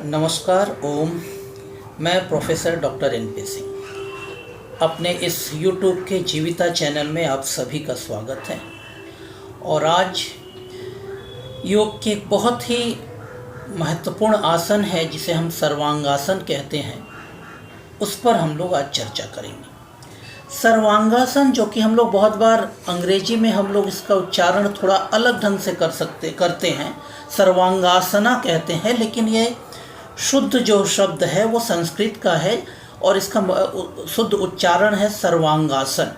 नमस्कार ओम। मैं professor doctor NP. Singh अपने इस YouTube के जीविता चैनल में आप सभी का स्वागत है। और आज योग के एक बहुत ही महत्वपूर्ण आसन है जिसे हम सर्वांगासन कहते हैं, उस पर हम लोग आज चर्चा करेंगे। सर्वांगासन, जो कि हम लोग बहुत बार अंग्रेजी में हम लोग इसका उच्चारण थोड़ा अलग ढंग से करते हैं, सर्वांगासना कहते हैं, लेकिन ये शुद्ध जो शब्द है वो संस्कृत का है और इसका शुद्ध उच्चारण है सर्वांगासन।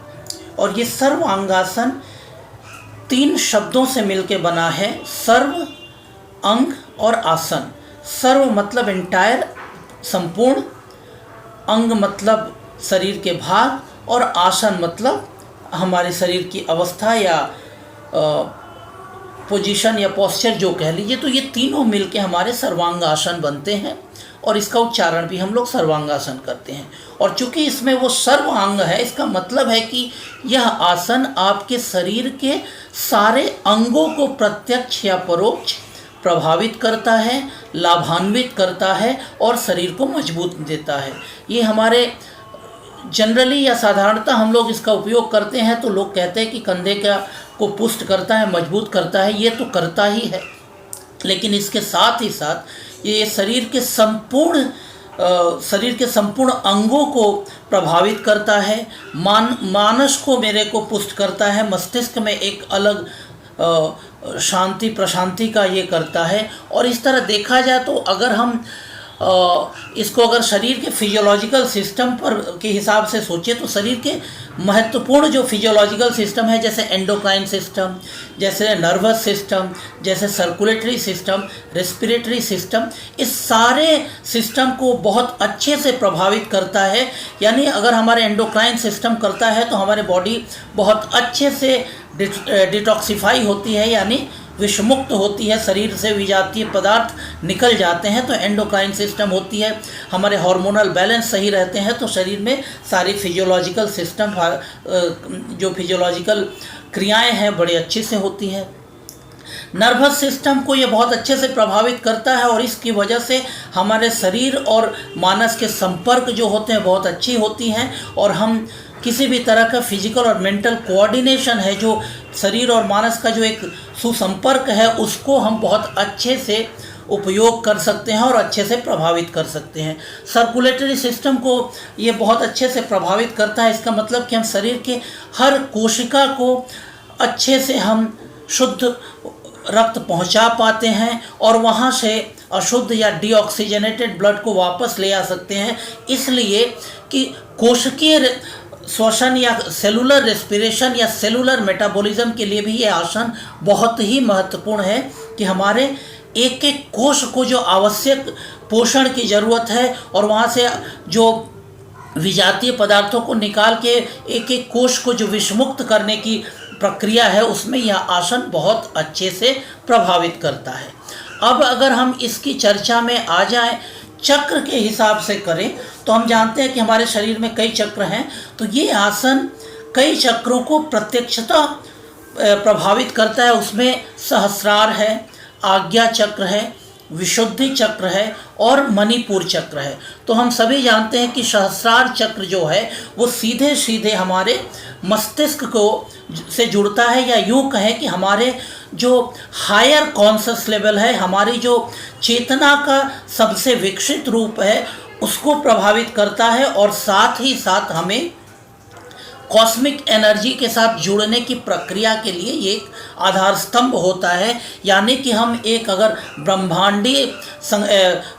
और ये सर्वांगासन 3 शब्दों से मिलके बना है, सर्व, अंग और आसन। सर्व मतलब एंटायर, संपूर्ण, अंग मतलब शरीर के भाग, और आसन मतलब हमारे शरीर की अवस्था या पोजीशन या पोस्चर जो कह लीजिए। तो ये तीनों मिलके हमारे सर्वांगासन बनते हैं और इसका उच्चारण भी हम लोग सर्वांगासन करते हैं। और चूंकि इसमें वो सर्वांग है, इसका मतलब है कि यह आसन आपके शरीर के सारे अंगों को प्रत्यक्ष या परोक्ष प्रभावित करता है, लाभान्वित करता है और शरीर को मजबूत देता है। ये हमारे जनरली या साधारणतः हम लोग इसका उपयोग करते हैं तो लोग कहते हैं कि कंधे को पुष्ट करता है, मजबूत करता है। ये तो करता ही है, लेकिन इसके साथ ही साथ ये शरीर के संपूर्ण अंगों को प्रभावित करता है, मानस को मेरे को पुष्ट करता है, मस्तिष्क में एक अलग शांति प्रशांति का ये करता है। और इस तरह देखा जाए तो अगर हम इसको अगर शरीर के फिजियोलॉजिकल सिस्टम पर के हिसाब से सोचें तो शरीर के महत्वपूर्ण जो फिजियोलॉजिकल सिस्टम है, जैसे एंडोक्राइन सिस्टम, जैसे नर्वस सिस्टम, जैसे सर्कुलेटरी सिस्टम, रेस्पिरेटरी सिस्टम, इस सारे सिस्टम को बहुत अच्छे से प्रभावित करता है। यानी अगर हमारे एंडोक्राइन सिस्टम करता है तो हमारे बॉडी बहुत अच्छे से डिटॉक्सिफाई होती है, यानी विषमुक्त होती है, शरीर से विजातीय पदार्थ निकल जाते हैं। तो एंडोक्राइन सिस्टम होती है, हमारे हार्मोनल बैलेंस सही रहते हैं, तो शरीर में सारी फिजियोलॉजिकल सिस्टम जो फिजियोलॉजिकल क्रियाएं हैं बड़े अच्छे से होती हैं। नर्वस सिस्टम को ये बहुत अच्छे से प्रभावित करता है और इसकी वजह से हमारे शरीर और मानस के संपर्क जो होते हैं बहुत अच्छी होती हैं और हम किसी भी तरह का फिजिकल और मेंटल कोऑर्डिनेशन है, जो शरीर और मानस का जो एक सुसंपर्क है, उसको हम बहुत अच्छे से उपयोग कर सकते हैं और अच्छे से प्रभावित कर सकते हैं। सर्कुलेटरी सिस्टम को ये बहुत अच्छे से प्रभावित करता है। इसका मतलब कि हम शरीर के हर कोशिका को अच्छे से हम शुद्ध रक्त पहुंचा पाते हैं और वहाँ से अशुद्ध या डीऑक्सीजनेटेड ब्लड को वापस ले आ सकते हैं, इसलिए कि कोशिकीय श्वसन या सेलुलर रेस्पिरेशन या सेलुलर मेटाबॉलिज्म के लिए भी ये आसन बहुत ही महत्वपूर्ण है कि हमारे एक एक कोश को जो आवश्यक पोषण की ज़रूरत है और वहाँ से जो विजातीय पदार्थों को निकाल के एक एक कोश को जो विषमुक्त करने की प्रक्रिया है, उसमें यह आसन बहुत अच्छे से प्रभावित करता है। अब अगर हम इसकी चर्चा में आ जाएं, चक्र के हिसाब से करें तो हम जानते हैं कि हमारे शरीर में कई चक्र हैं। तो ये आसन कई चक्रों को प्रत्यक्षतः प्रभावित करता है। उसमें सहस्रार है, आज्ञा चक्र है, विशुद्धि चक्र है और मणिपुर चक्र है। तो हम सभी जानते हैं कि सहस्रार चक्र जो है वो सीधे सीधे हमारे मस्तिष्क को से जुड़ता है, या यूँ कहें कि हमारे जो हायर कॉन्शस लेवल है, हमारी जो चेतना का सबसे विकसित रूप है, उसको प्रभावित करता है और साथ ही साथ हमें कॉस्मिक एनर्जी के साथ जुड़ने की प्रक्रिया के लिए ये एक आधार स्तंभ होता है। यानी कि हम एक अगर ब्रह्मांडीय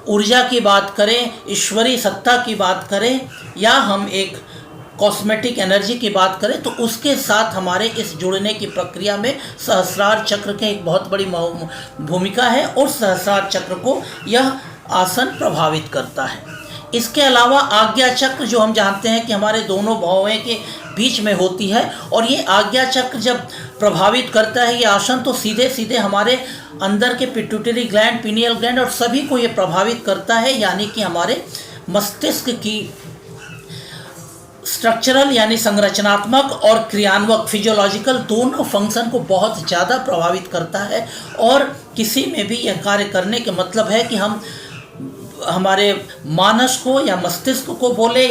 ऊर्जा की बात करें, ईश्वरीय सत्ता की बात करें, या हम एक कॉस्मेटिक एनर्जी की बात करें, तो उसके साथ हमारे इस जुड़ने की प्रक्रिया में सहस्रार चक्र की एक बहुत बड़ी भूमिका है और सहस्रार चक्र को यह आसन प्रभावित करता है। इसके अलावा आज्ञा चक्र, जो हम जानते हैं कि हमारे दोनों भौहें के बीच में होती है, और ये आज्ञा चक्र जब प्रभावित करता है ये आसन, तो सीधे सीधे हमारे अंदर के पिट्यूटरी ग्लैंड, पीनियल ग्लैंड और सभी को ये प्रभावित करता है। यानी कि हमारे मस्तिष्क की स्ट्रक्चरल यानी संरचनात्मक और क्रियान्वक फिजियोलॉजिकल दोनों फंक्शन को बहुत ज़्यादा प्रभावित करता है। और किसी में भी यह कार्य करने के मतलब है कि हम हमारे मानस को या मस्तिष्क को बोले,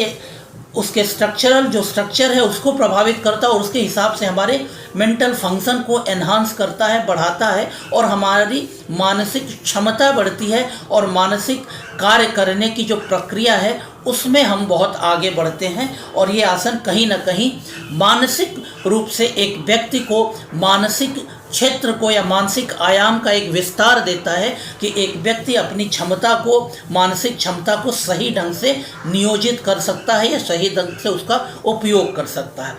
उसके स्ट्रक्चरल जो स्ट्रक्चर है उसको प्रभावित करता है और उसके हिसाब से हमारे मेंटल फंक्शन को एनहांस करता है, बढ़ाता है और हमारी मानसिक क्षमता बढ़ती है और मानसिक कार्य करने की जो प्रक्रिया है उसमें हम बहुत आगे बढ़ते हैं। और ये आसन कहीं ना कहीं मानसिक रूप से एक व्यक्ति को मानसिक क्षेत्र को या मानसिक आयाम का एक विस्तार देता है कि एक व्यक्ति अपनी क्षमता को, मानसिक क्षमता को सही ढंग से नियोजित कर सकता है या सही ढंग से उसका उपयोग कर सकता है।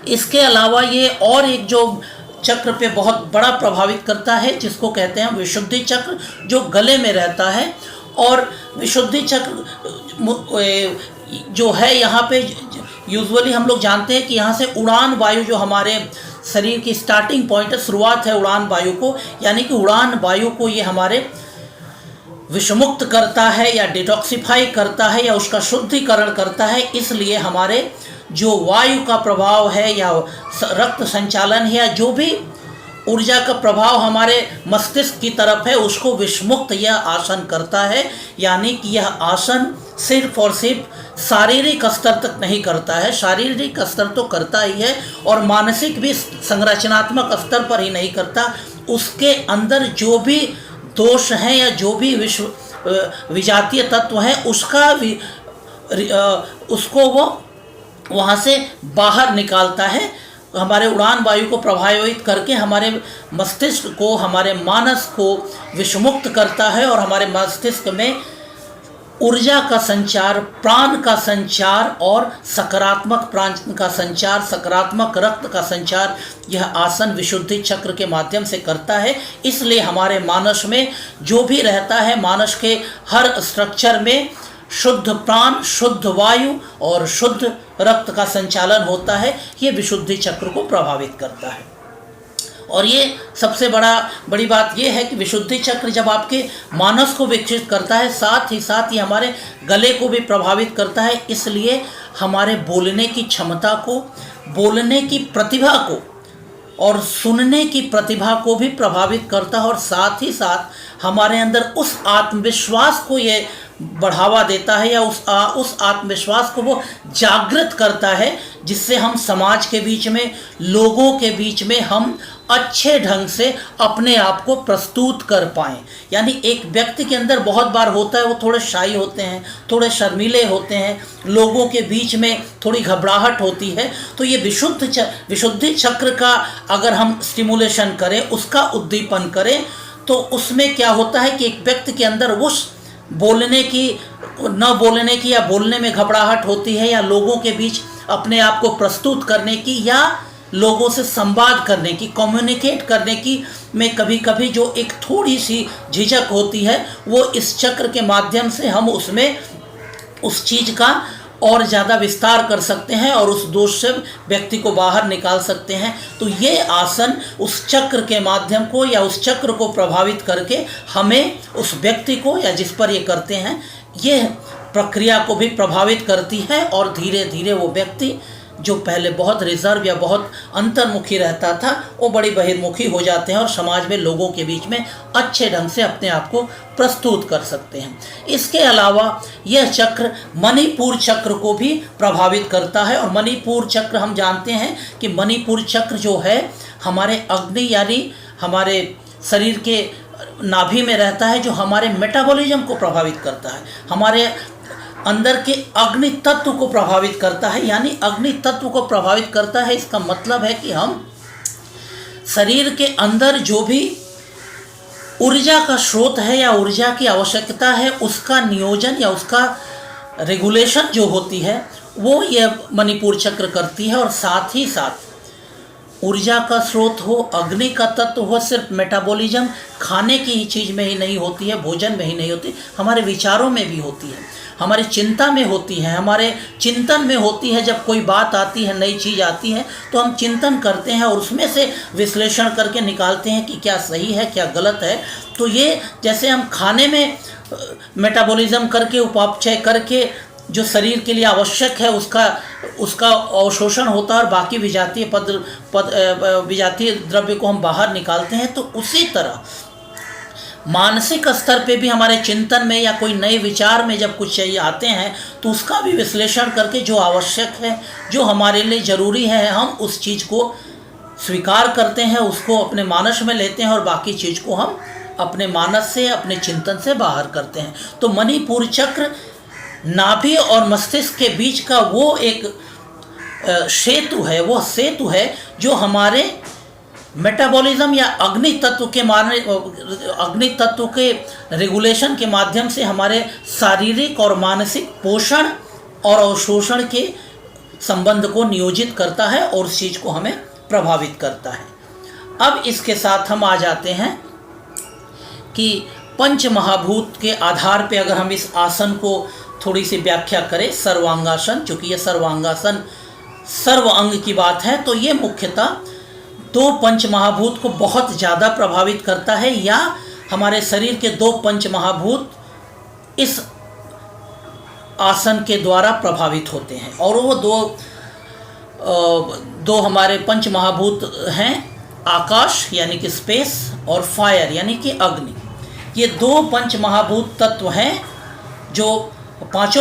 इसके अलावा ये और एक जो चक्र पे बहुत बड़ा प्रभावित करता है जिसको कहते हैं विशुद्धि चक्र, जो गले में रहता है। और विशुद्धि चक्र जो है यहाँ पे यूजुअली हम लोग जानते हैं कि यहाँ से उड़ान वायु जो हमारे शरीर की स्टार्टिंग पॉइंट है, शुरुआत है उड़ान वायु को, यानी कि उड़ान वायु को ये हमारे विषमुक्त करता है या डिटॉक्सिफाई करता है या उसका शुद्धिकरण करता है। इसलिए हमारे जो वायु का प्रभाव है या रक्त संचालन है या जो भी ऊर्जा का प्रभाव हमारे मस्तिष्क की तरफ है उसको विषमुक्त यह आसन करता है। यानी कि यह आसन सिर्फ और सिर्फ शारीरिक स्तर तक नहीं करता है, शारीरिक स्तर तो करता ही है और मानसिक भी संरचनात्मक स्तर पर ही नहीं करता, उसके अंदर जो भी दोष हैं या जो भी विजातीय तत्व हैं उसको वो वहाँ से बाहर निकालता है। हमारे उड़ान वायु को प्रभावित करके हमारे मस्तिष्क को, हमारे मानस को विषमुक्त करता है और हमारे मस्तिष्क में ऊर्जा का संचार, प्राण का संचार और सकारात्मक प्राण का संचार, सकारात्मक रक्त का संचार यह आसन विशुद्धि चक्र के माध्यम से करता है। इसलिए हमारे मानस में जो भी रहता है, मानस के हर स्ट्रक्चर में शुद्ध प्राण, शुद्ध वायु और शुद्ध रक्त का संचालन होता है। ये विशुद्धि चक्र को प्रभावित करता है। और ये सबसे बड़ी बात ये है कि विशुद्धि चक्र जब आपके मानस को विकसित करता है, साथ ही साथ ये हमारे गले को भी प्रभावित करता है। इसलिए हमारे बोलने की क्षमता को, बोलने की प्रतिभा को और सुनने की प्रतिभा को भी प्रभावित करता है और साथ ही साथ हमारे अंदर उस आत्मविश्वास को ये बढ़ावा देता है या उस आत्मविश्वास को वो जागृत करता है जिससे हम समाज के बीच में, लोगों के बीच में हम अच्छे ढंग से अपने आप को प्रस्तुत कर पाएँ। यानी एक व्यक्ति के अंदर बहुत बार होता है वो थोड़े शाई होते हैं, थोड़े शर्मीले होते हैं, लोगों के बीच में थोड़ी घबराहट होती है। तो ये विशुद्धि चक्र का अगर हम स्टिमुलेशन करें, उसका उद्दीपन करें, तो उसमें क्या होता है कि एक व्यक्ति के अंदर उस बोलने की, न बोलने की या बोलने में घबराहट होती है या लोगों के बीच अपने आप को प्रस्तुत करने की या लोगों से संवाद करने की, कम्युनिकेट करने की में कभी कभी जो एक थोड़ी सी झिझक होती है, वो इस चक्र के माध्यम से हम उसमें उस चीज़ का और ज़्यादा विस्तार कर सकते हैं और उस दोष से व्यक्ति को बाहर निकाल सकते हैं। तो ये आसन उस चक्र के माध्यम को या उस चक्र को प्रभावित करके हमें, उस व्यक्ति को या जिस पर ये करते हैं, ये प्रक्रिया को भी प्रभावित करती है और धीरे धीरे वो व्यक्ति जो पहले बहुत रिजर्व या बहुत अंतर्मुखी रहता था वो बड़ी बहिर्मुखी हो जाते हैं और समाज में, लोगों के बीच में अच्छे ढंग से अपने आप को प्रस्तुत कर सकते हैं। इसके अलावा यह चक्र मणिपुर चक्र को भी प्रभावित करता है और मणिपुर चक्र हम जानते हैं कि मणिपुर चक्र जो है हमारे अग्नि यानी हमारे शरीर के नाभि में रहता है, जो हमारे मेटाबॉलिज्म को प्रभावित करता है, हमारे अंदर के अग्नि तत्व को प्रभावित करता है। यानी अग्नि तत्व को प्रभावित करता है, इसका मतलब है कि हम शरीर के अंदर जो भी ऊर्जा का स्रोत है या ऊर्जा की आवश्यकता है उसका नियोजन या उसका रेगुलेशन जो होती है वो यह मणिपुर चक्र करती है। और साथ ही साथ ऊर्जा का स्रोत हो, अग्नि का तत्व हो, सिर्फ मेटाबॉलिज्म खाने की ही चीज़ में ही नहीं होती है, भोजन में ही नहीं होती, हमारे विचारों में भी होती है, हमारी चिंता में होती है, हमारे चिंतन में होती है। जब कोई बात आती है, नई चीज़ आती है तो हम चिंतन करते हैं और उसमें से विश्लेषण करके निकालते हैं कि क्या सही है, क्या गलत है। तो ये जैसे हम खाने में मेटाबॉलिज्म करके, उपापचय करके जो शरीर के लिए आवश्यक है उसका अवशोषण होता है और बाकी विजातीय द्रव्य को हम बाहर निकालते हैं, तो उसी तरह मानसिक स्तर पे भी हमारे चिंतन में या कोई नए विचार में जब कुछ चाहिए आते हैं तो उसका भी विश्लेषण करके जो आवश्यक है, जो हमारे लिए ज़रूरी है, हम उस चीज़ को स्वीकार करते हैं, उसको अपने मानस में लेते हैं और बाकी चीज़ को हम अपने मानस से, अपने चिंतन से बाहर करते हैं। तो मणिपुर चक्र नाभि और मस्तिष्क के बीच का वो एक सेतु है, वो सेतु है जो हमारे मेटाबॉलिज्म या अग्नि तत्व के रेगुलेशन के माध्यम से हमारे शारीरिक और मानसिक पोषण और अवशोषण के संबंध को नियोजित करता है और उस चीज़ को हमें प्रभावित करता है। अब इसके साथ हम आ जाते हैं कि पंच महाभूत के आधार पे अगर हम इस आसन को थोड़ी सी व्याख्या करें, सर्वांगासन, चूँकि ये सर्वांगासन सर्व अंग की बात है, तो ये मुख्यतः दो पंच महाभूत को बहुत ज़्यादा प्रभावित करता है, या हमारे शरीर के दो पंच महाभूत इस आसन के द्वारा प्रभावित होते हैं। और वो दो हमारे पंच महाभूत हैं, आकाश यानी कि स्पेस और फायर यानी कि अग्नि। ये दो पंच महाभूत तत्व हैं जो पांच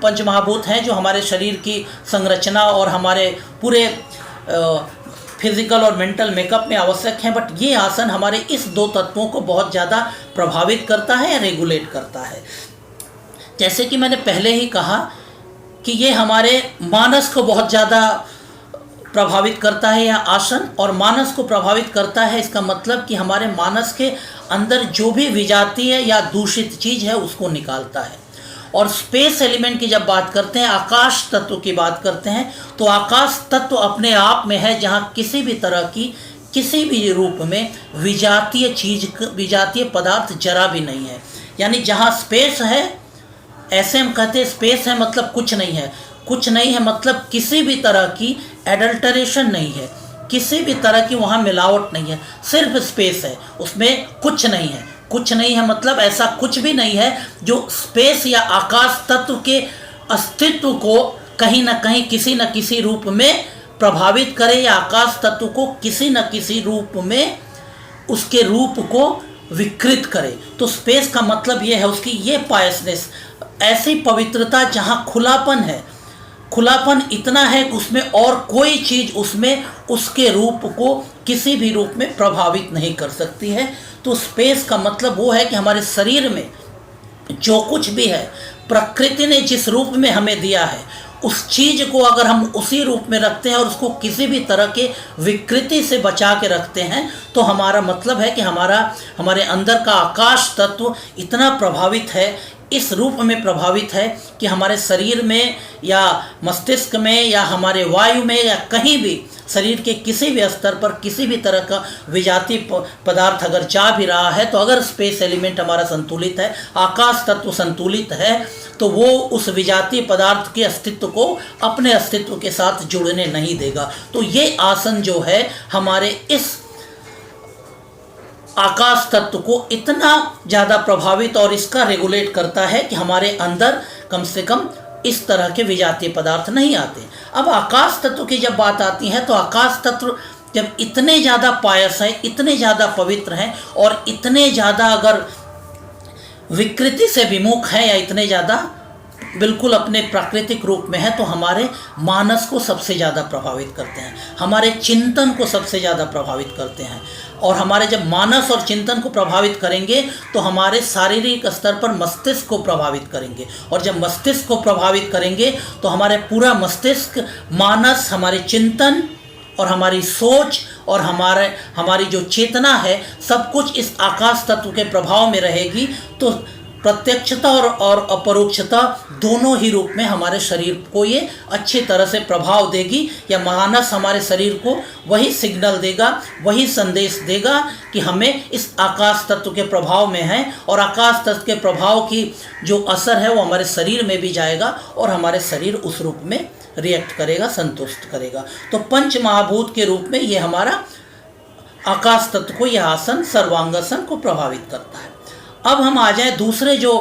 पंच महाभूत हैं जो हमारे शरीर की संरचना और हमारे पूरे फिजिकल और मेंटल मेकअप में आवश्यक हैं। बट ये आसन हमारे इस दो तत्वों को बहुत ज़्यादा प्रभावित करता है या रेगुलेट करता है। जैसे कि मैंने पहले ही कहा कि ये हमारे मानस को बहुत ज़्यादा प्रभावित करता है यह आसन, और मानस को प्रभावित करता है इसका मतलब कि हमारे मानस के अंदर जो भी विजातीय या दूषित चीज़ है उसको निकालता है। और स्पेस एलिमेंट की जब बात करते हैं, आकाश तत्व की बात करते हैं, तो आकाश तत्व अपने आप में है जहाँ किसी भी तरह की किसी भी रूप में विजातीय पदार्थ जरा भी नहीं है। यानी जहाँ स्पेस है, ऐसे हम कहते हैं स्पेस है मतलब कुछ नहीं है, कुछ नहीं है मतलब किसी भी तरह की एडल्टरेशन नहीं है, किसी भी तरह की वहाँ मिलावट नहीं है, सिर्फ स्पेस है, उसमें कुछ नहीं है। कुछ नहीं है मतलब ऐसा कुछ भी नहीं है जो स्पेस या आकाश तत्व के अस्तित्व को कहीं ना कहीं किसी न किसी रूप में प्रभावित करे, या आकाश तत्व को किसी न किसी रूप में उसके रूप को विकृत करे। तो स्पेस का मतलब ये है उसकी ये पायसनेस, ऐसी पवित्रता जहाँ खुलापन है, खुलापन इतना है कि उसमें और कोई चीज़ उसमें उसके रूप को किसी भी रूप में प्रभावित नहीं कर सकती है। तो स्पेस का मतलब वो है कि हमारे शरीर में जो कुछ भी है, प्रकृति ने जिस रूप में हमें दिया है, उस चीज़ को अगर हम उसी रूप में रखते हैं और उसको किसी भी तरह के विकृति से बचा के रखते हैं, तो हमारा मतलब है कि हमारे अंदर का आकाश तत्व इतना प्रभावित है, इस रूप में प्रभावित है कि हमारे शरीर में या मस्तिष्क में या हमारे वायु में या कहीं भी शरीर के किसी भी स्तर पर किसी भी तरह का विजातीय पदार्थ अगर जा भी रहा है, तो अगर स्पेस एलिमेंट हमारा संतुलित है, आकाश तत्व संतुलित है, तो वो उस विजातीय पदार्थ के अस्तित्व को अपने अस्तित्व के साथ जुड़ने नहीं देगा। तो ये आसन जो है हमारे इस आकाश तत्व को इतना ज़्यादा प्रभावित और इसका रेगुलेट करता है कि हमारे अंदर कम से कम इस तरह के विजातीय पदार्थ नहीं आते। अब आकाश तत्व की जब बात आती है, तो आकाश तत्व जब इतने ज़्यादा पायस हैं, इतने ज़्यादा पवित्र हैं और इतने ज़्यादा अगर विकृति से विमुख है या इतने ज़्यादा बिल्कुल अपने प्राकृतिक रूप में है, तो हमारे मानस को सबसे ज़्यादा प्रभावित करते हैं, हमारे चिंतन को सबसे ज़्यादा प्रभावित करते हैं। और हमारे जब मानस और चिंतन को प्रभावित करेंगे तो हमारे शारीरिक स्तर पर मस्तिष्क को प्रभावित करेंगे, और जब मस्तिष्क को प्रभावित करेंगे तो हमारे पूरा मस्तिष्क, मानस, हमारे चिंतन और हमारी सोच और हमारी जो चेतना है, सब कुछ इस आकाश तत्व के प्रभाव में रहेगी। तो प्रत्यक्षता और अपरोक्षता दोनों ही रूप में हमारे शरीर को ये अच्छी तरह से प्रभाव देगी, या मानस हमारे शरीर को वही सिग्नल देगा, वही संदेश देगा कि हमें इस आकाश तत्व के प्रभाव में है, और आकाश तत्व के प्रभाव की जो असर है वो हमारे शरीर में भी जाएगा और हमारे शरीर उस रूप में रिएक्ट करेगा, संतुष्ट करेगा। तो पंच महाभूत के रूप में ये हमारा आकाश तत्व को, यह आसन सर्वांगासन को प्रभावित करता है। अब हम आ जाए दूसरे जो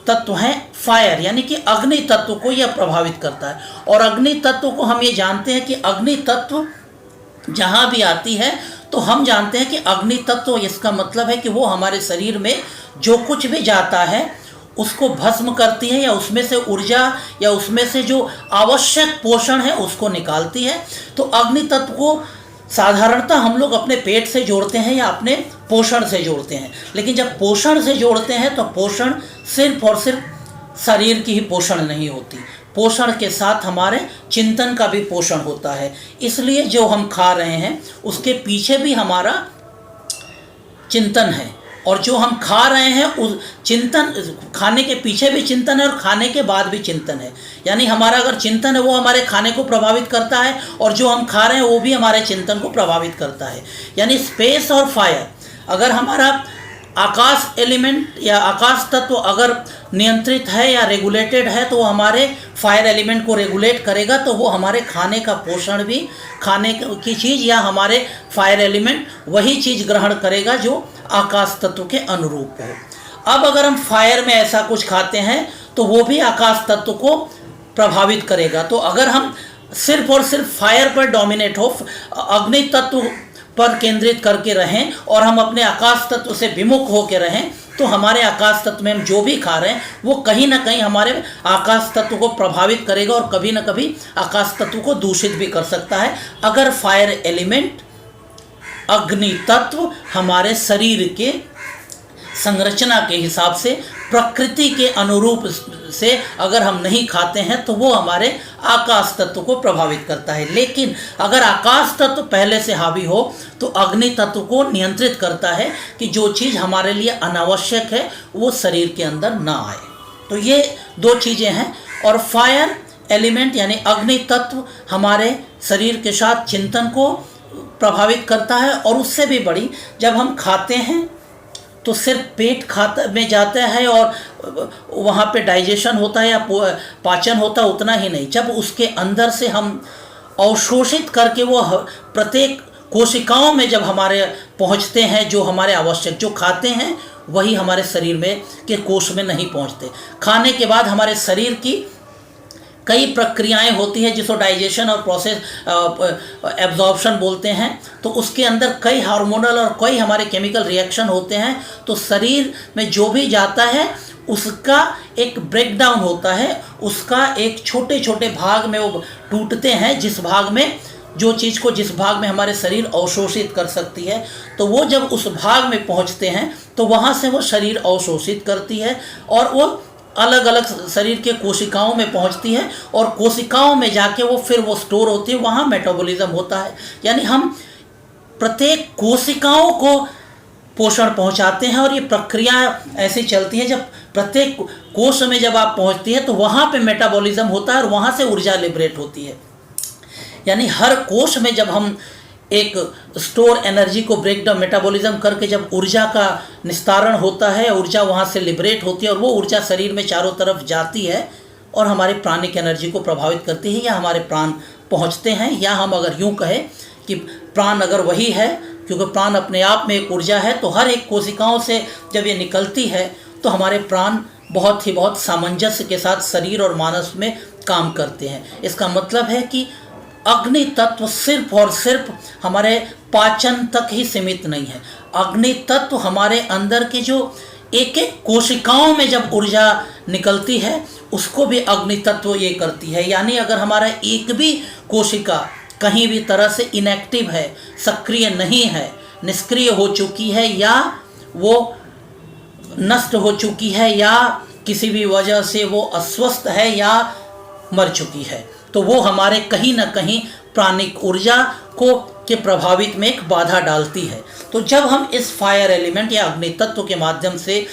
तत्व हैं, फायर यानी कि अग्नि तत्व को यह प्रभावित करता है। और अग्नि तत्व को हम ये जानते हैं कि अग्नि तत्व जहाँ भी आती है तो हम जानते हैं कि अग्नि तत्व, इसका मतलब है कि वो हमारे शरीर में जो कुछ भी जाता है उसको भस्म करती है, या उसमें से ऊर्जा या उसमें से जो आवश्यक पोषण है उसको निकालती है। तो अग्नि तत्व को साधारणतः हम लोग अपने पेट से जोड़ते हैं या अपने पोषण से जोड़ते हैं, लेकिन जब पोषण से जोड़ते हैं तो पोषण सिर्फ और सिर्फ शरीर की ही पोषण नहीं होती, पोषण के साथ हमारे चिंतन का भी पोषण होता है। इसलिए जो हम खा रहे हैं उसके पीछे भी हमारा चिंतन है, और जो हम खा रहे हैं उस चिंतन, खाने के पीछे भी चिंतन है और खाने के बाद भी चिंतन है। यानी हमारा अगर चिंतन है वो हमारे खाने को प्रभावित करता है, और जो हम खा रहे हैं वो भी हमारे चिंतन को प्रभावित करता है। यानी स्पेस और फायर, अगर हमारा आकाश एलिमेंट या आकाश तत्व अगर नियंत्रित है या रेगुलेटेड है तो वो हमारे फायर एलिमेंट को रेगुलेट करेगा, तो वो हमारे खाने का पोषण भी, खाने की चीज़ या हमारे फायर एलिमेंट वही चीज़ ग्रहण करेगा जो आकाश तत्व के अनुरूप हो। अब अगर हम फायर में ऐसा कुछ खाते हैं तो वो भी आकाश तत्व को प्रभावित करेगा। तो अगर हम सिर्फ और सिर्फ फायर पर डोमिनेट हो, अग्नि तत्व पर केंद्रित करके रहें और हम अपने आकाश तत्व से विमुख होकर रहें, तो हमारे आकाश तत्व में हम जो भी खा रहे हैं वो कहीं ना कहीं हमारे आकाश तत्व को प्रभावित करेगा और कभी ना कभी आकाश तत्व को दूषित भी कर सकता है। अगर फायर एलिमेंट, अग्नि तत्व हमारे शरीर के संरचना के हिसाब से, प्रकृति के अनुरूप से अगर हम नहीं खाते हैं तो वो हमारे आकाश तत्व को प्रभावित करता है। लेकिन अगर आकाश तत्व पहले से हावी हो तो अग्नि तत्व को नियंत्रित करता है कि जो चीज़ हमारे लिए अनावश्यक है वो शरीर के अंदर ना आए। तो ये दो चीज़ें हैं। और फायर एलिमेंट यानी अग्नि तत्व हमारे शरीर के साथ चिंतन को प्रभावित करता है, और उससे भी बड़ी, जब हम खाते हैं तो सिर्फ पेट खाता में जाता है और वहाँ पे डाइजेशन होता है या पाचन होता है, उतना ही नहीं, जब उसके अंदर से हम अवशोषित करके वो प्रत्येक कोशिकाओं में जब हमारे पहुँचते हैं, जो हमारे आवश्यक जो खाते हैं वही हमारे शरीर में के कोश में नहीं पहुँचते। खाने के बाद हमारे शरीर की कई प्रक्रियाएं होती हैं जिसको डाइजेशन और प्रोसेस एब्जॉर्प्शन बोलते हैं। तो उसके अंदर कई हार्मोनल और कई हमारे केमिकल रिएक्शन होते हैं। तो शरीर में जो भी जाता है उसका एक ब्रेकडाउन होता है, उसका एक छोटे छोटे भाग में वो टूटते हैं, जिस भाग में जो चीज़ को जिस भाग में हमारे शरीर अवशोषित कर सकती है, तो वो जब उस भाग में पहुंचते हैं तो वहाँ से वो शरीर अवशोषित करती है और वो अलग अलग शरीर के कोशिकाओं में पहुंचती है, और कोशिकाओं में जाके वो फिर वो स्टोर होती है, वहाँ मेटाबॉलिज्म होता है। यानी हम प्रत्येक कोशिकाओं को पोषण पहुंचाते हैं, और ये प्रक्रिया ऐसी चलती है, जब प्रत्येक कोश में जब आप पहुंचती है तो वहाँ पे मेटाबॉलिज्म होता है और वहाँ से ऊर्जा लिबरेट होती है। यानी हर कोश में जब हम एक स्टोर एनर्जी को ब्रेक डाउन मेटाबॉलिज्म करके जब ऊर्जा का निस्तारण होता है, ऊर्जा वहाँ से लिबरेट होती है और वो ऊर्जा शरीर में चारों तरफ जाती है और हमारे प्राणिक एनर्जी को प्रभावित करती है, या हमारे प्राण पहुँचते हैं। या हम अगर यूँ कहें कि प्राण अगर वही है, क्योंकि प्राण अपने आप में एक ऊर्जा है, तो हर एक कोशिकाओं से जब ये निकलती है तो हमारे प्राण बहुत सामंजस्य के साथ शरीर और मानस में काम करते हैं। इसका मतलब है कि अग्नि तत्व सिर्फ और सिर्फ हमारे पाचन तक ही सीमित नहीं है। अग्नि तत्व हमारे अंदर के जो एक एक कोशिकाओं में जब ऊर्जा निकलती है उसको भी अग्नि तत्व ये करती है। यानी अगर हमारा एक भी कोशिका कहीं भी तरह से इनएक्टिव है, सक्रिय नहीं है, निष्क्रिय हो चुकी है, या वो नष्ट हो चुकी है, या किसी भी वजह से वो अस्वस्थ है या मर चुकी है, तो वो हमारे कहीं ना कहीं प्राणिक ऊर्जा को के प्रभावित में एक बाधा डालती है। तो जब हम इस फायर एलिमेंट या अग्नि तत्व के माध्यम से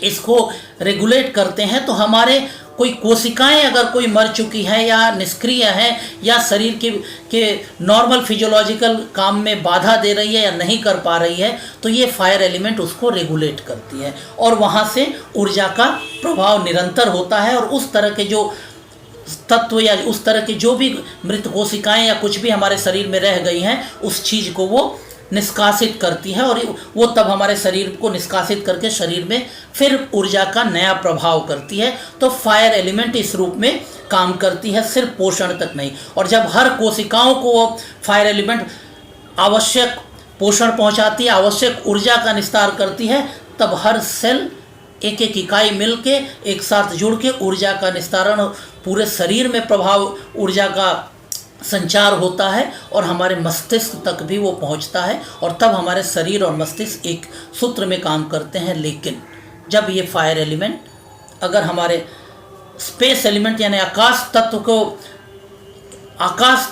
इसको रेगुलेट करते हैं तो हमारे कोई कोशिकाएं अगर कोई मर चुकी है या निष्क्रिय है या शरीर के नॉर्मल फिजियोलॉजिकल काम में बाधा दे रही है या नहीं कर पा रही है, तो ये फायर एलिमेंट उसको रेगुलेट करती है और वहाँ से ऊर्जा का प्रभाव निरंतर होता है, और उस तरह के जो तत्व या उस तरह की जो भी मृत कोशिकाएं या कुछ भी हमारे शरीर में रह गई हैं उस चीज़ को वो निष्कासित करती है, और वो तब हमारे शरीर को निष्कासित करके शरीर में फिर ऊर्जा का नया प्रभाव करती है। तो फायर एलिमेंट इस रूप में काम करती है, सिर्फ पोषण तक नहीं। और जब हर कोशिकाओं को वो फायर एलिमेंट आवश्यक पोषण पहुंचाती है, आवश्यक ऊर्जा का निस्तार करती है, तब हर सेल एक एक इकाई मिलके एक साथ जुड़ के ऊर्जा का निस्तारण पूरे शरीर में प्रभाव ऊर्जा का संचार होता है और हमारे मस्तिष्क तक भी वो पहुंचता है और तब हमारे शरीर और मस्तिष्क एक सूत्र में काम करते हैं। लेकिन जब ये फायर एलिमेंट अगर हमारे स्पेस एलिमेंट यानी आकाश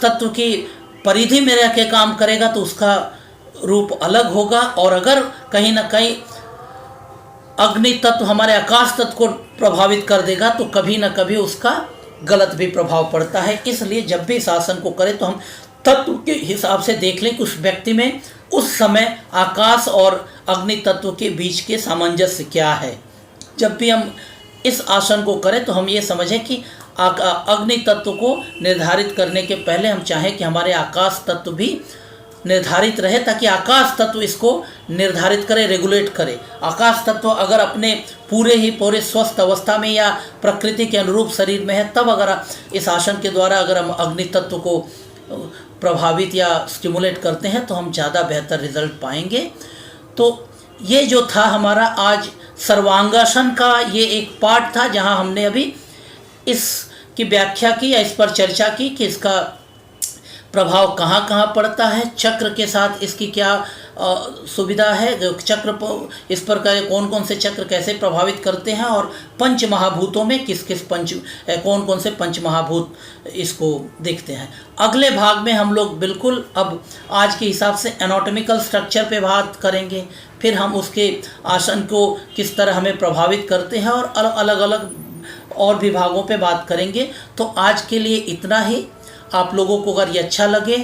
तत्व की परिधि में रह के काम करेगा तो उसका रूप अलग होगा, और अगर कहीं ना कहीं अग्नि तत्व हमारे आकाश तत्व को प्रभावित कर देगा तो कभी ना कभी उसका गलत भी प्रभाव पड़ता है। इसलिए जब भी इस आसन को करें तो हम तत्व के हिसाब से देख लें कि उस व्यक्ति में उस समय आकाश और अग्नि तत्व के बीच के सामंजस्य क्या है। जब भी हम इस आसन को करें तो हम ये समझें कि अग्नि तत्व को निर्धारित करने के पहले हम चाहें कि हमारे आकाश तत्व भी निर्धारित रहे, ताकि आकाश तत्व इसको निर्धारित करे, रेगुलेट करे। आकाश तत्व अगर अपने पूरे स्वस्थ अवस्था में या प्रकृति के अनुरूप शरीर में है, तब अगर इस आसन के द्वारा अगर हम अग्नि तत्व को प्रभावित या स्टिमुलेट करते हैं तो हम ज़्यादा बेहतर रिजल्ट पाएंगे। तो ये जो था हमारा आज सर्वांगासन का ये एक पार्ट था, जहाँ हमने अभी इसकी व्याख्या की या इस पर चर्चा की कि इसका प्रभाव कहाँ कहाँ पड़ता है, चक्र के साथ इसकी क्या सुविधा है, चक्र इस पर कौन कौन से चक्र कैसे प्रभावित करते हैं, और पंच महाभूतों में कौन कौन से पंच महाभूत इसको देखते हैं। अगले भाग में हम लोग बिल्कुल अब आज के हिसाब से एनाटॉमिकल स्ट्रक्चर पे बात करेंगे, फिर हम उसके आसन को किस तरह हमें प्रभावित करते हैं और अलग अलग और विभागों पे बात करेंगे। तो आज के लिए इतना ही। आप लोगों को अगर ये अच्छा लगे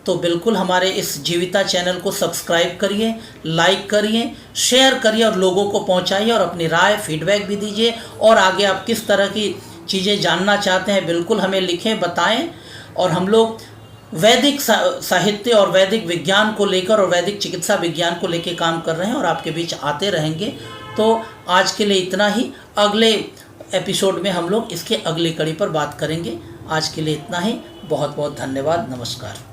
तो बिल्कुल हमारे इस जीविता चैनल को सब्सक्राइब करिए, लाइक करिए, शेयर करिए और लोगों को पहुंचाइए, और अपनी राय फीडबैक भी दीजिए। और आगे आप किस तरह की चीज़ें जानना चाहते हैं बिल्कुल हमें लिखें, बताएं। और हम लोग वैदिक साहित्य और वैदिक विज्ञान को लेकर और वैदिक चिकित्सा विज्ञान को लेकर काम कर रहे हैं और आपके बीच आते रहेंगे। तो आज के लिए इतना ही। अगले एपिसोड में हम लोग इसके अगली कड़ी पर बात करेंगे। आज के लिए इतना ही। बहुत बहुत धन्यवाद। नमस्कार।